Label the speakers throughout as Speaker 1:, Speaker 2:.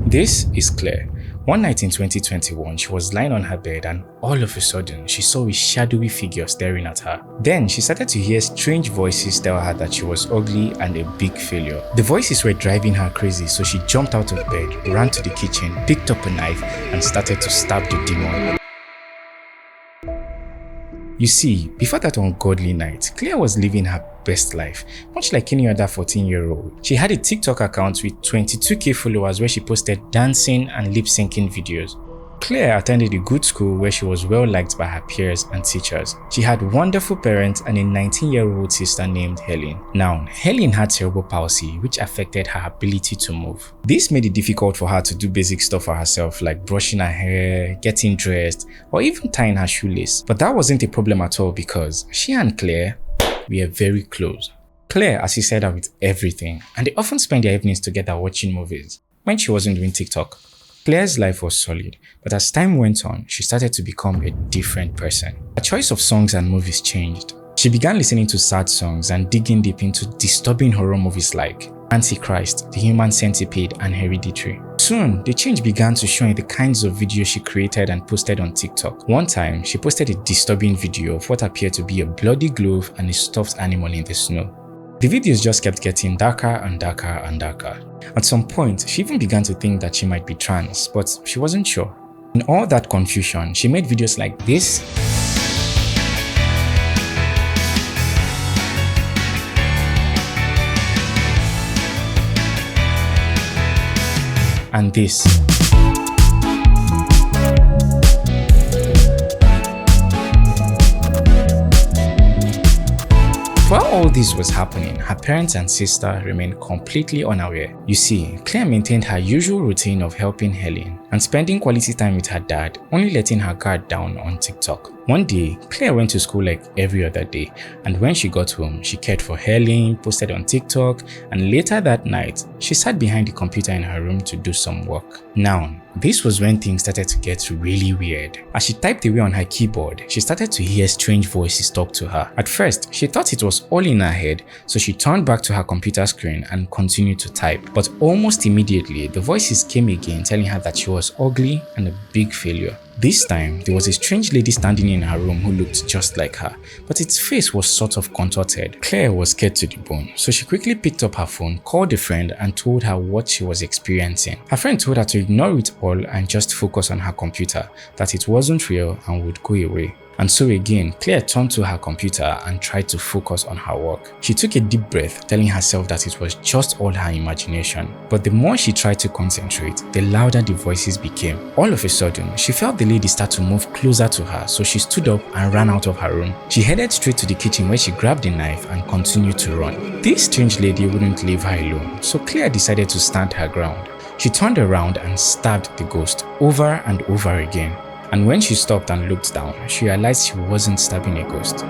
Speaker 1: This is Claire. One night in 2021, she was lying on her bed and all of a sudden, she saw a shadowy figure staring at her. Then she started to hear strange voices tell her that she was ugly and a big failure. The voices were driving her crazy, so she jumped out of bed, ran to the kitchen, picked up a knife and started to stab the demon. You see, before that ungodly night, Claire was living her best life, much like any other 14-year-old. She had a TikTok account with 22k followers where she posted dancing and lip-syncing videos. Claire attended a good school where she was well liked by her peers and teachers. She had wonderful parents and a 19-year-old sister named Helen. Now, Helen had cerebral palsy, which affected her ability to move. This made it difficult for her to do basic stuff for herself, like brushing her hair, getting dressed, or even tying her shoelace. But that wasn't a problem at all because she and Claire were very close. Claire assisted her with everything, and they often spent their evenings together watching movies when she wasn't doing TikTok. Claire's life was solid, but as time went on, she started to become a different person. Her choice of songs and movies changed. She began listening to sad songs and digging deep into disturbing horror movies like Antichrist, The Human Centipede, and Hereditary. Soon, the change began to show in the kinds of videos she created and posted on TikTok. One time, she posted a disturbing video of what appeared to be a bloody glove and a stuffed animal in the snow. The videos just kept getting darker and darker and darker. At some point, she even began to think that she might be trans, but she wasn't sure. In all that confusion, she made videos like this and this. While all this was happening, her parents and sister remained completely unaware. You see, Claire maintained her usual routine of helping Helen and spending quality time with her dad, only letting her guard down on TikTok. One day, Claire went to school like every other day, and when she got home, she cared for Helen, posted on TikTok, and later that night, she sat behind the computer in her room to do some work. Now, this was when things started to get really weird. As she typed away on her keyboard, she started to hear strange voices talk to her. At first, she thought it was all in her head, so she turned back to her computer screen and continued to type. But almost immediately, the voices came again telling her that she was ugly and a big failure. This time, there was a strange lady standing in her room who looked just like her, but its face was sort of contorted. Claire was scared to the bone, so she quickly picked up her phone, called a friend, and told her what she was experiencing. Her friend told her to ignore it all and just focus on her computer, that it wasn't real and would go away. And so again, Claire turned to her computer and tried to focus on her work. She took a deep breath, telling herself that it was just all her imagination. But the more she tried to concentrate, the louder the voices became. All of a sudden, she felt the lady start to move closer to her, so she stood up and ran out of her room. She headed straight to the kitchen where she grabbed a knife and continued to run. This strange lady wouldn't leave her alone, so Claire decided to stand her ground. She turned around and stabbed the ghost over and over again. And when she stopped and looked down, she realized she wasn't stabbing a ghost.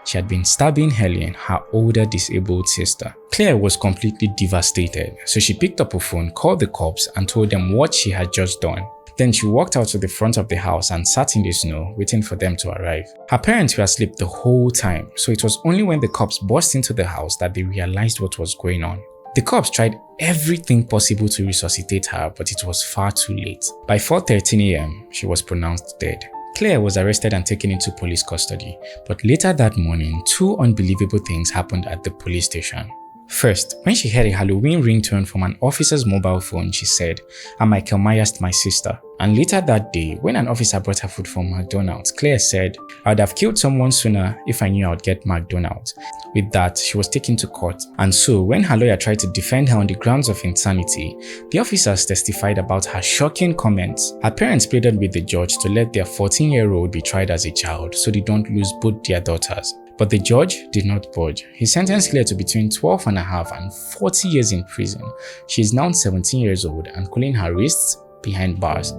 Speaker 1: She had been stabbing Helen, her older disabled sister. Claire was completely devastated, so she picked up a phone, called the cops, and told them what she had just done. Then she walked out to the front of the house and sat in the snow, waiting for them to arrive. Her parents were asleep the whole time, so it was only when the cops burst into the house that they realized what was going on. The cops tried everything possible to resuscitate her, but it was far too late. By 4:13 a.m., she was pronounced dead. Claire was arrested and taken into police custody, but later that morning, two unbelievable things happened at the police station. First, when she heard a Halloween ringtone from an officer's mobile phone, she said, "I'm Michael Myers, my sister." And later that day, when an officer brought her food from McDonald's, Claire said, "I would have killed someone sooner if I knew I would get McDonald's." With that, she was taken to court. And so, when her lawyer tried to defend her on the grounds of insanity, the officers testified about her shocking comments. Her parents pleaded with the judge to let their 14-year-old be tried as a child so they don't lose both their daughters. But the judge did not budge. He sentenced Claire to between 12 and a half and 40 years in prison. She is now 17 years old and cooling her wrists behind bars.